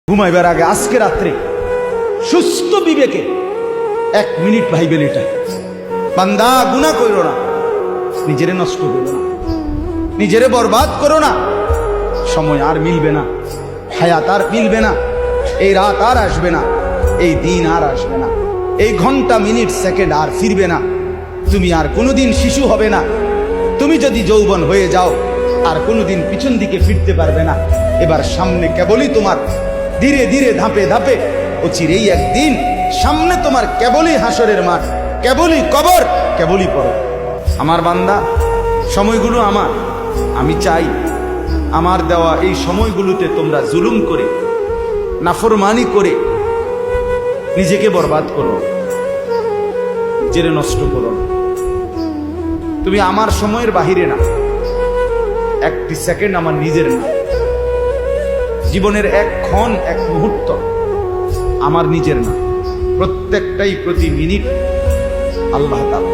ঘুমাইবার আগে আজকে রাত্রে সুস্থ বিবেকে 1 মিনিট ভাইবেন এটাই, বান্দা গুনাহ করো না, নিজেরে নষ্ট করো না, নিজেরে বরবাদ করো না। সময় আর মিলবে না, হায়াত আর মিলবে না, এই রাত আর আসবে না, এই দিন আর আসবে না, এই ঘন্টা মিনিট সেকেন্ড আর ফিরবে না। তুমি আর কোনোদিন শিশু হবে না। তুমি যদি যৌবন হয়ে যাও আর কোনোদিন পিছন দিকে ফিরতে পারবে না। এবার সামনে কেবলই তোমার ধীরে ধীরে ধাপে ধাপে অচিরেই একদিন সামনে তোমার কেবলই হাসরের মাঠ, কেবলই কবর, কেবলই পর। আমার বান্দা, সময়গুলো আমার, আমি চাই আমার দেওয়া এই সময়গুলোতে তোমরা জুলুম করে, নাফরমানি করে নিজেকে বরবাদ করো, নিজেরে নষ্ট করো। তুমি আমার সময়ের বাহিরে না, একটি সেকেন্ড আমার নিজের না। জীবনের এক ক্ষণ, এক মুহূর্ত আমার নিজের না, প্রত্যেকটাই প্রতি মিনিট আল্লাহ তাআলা।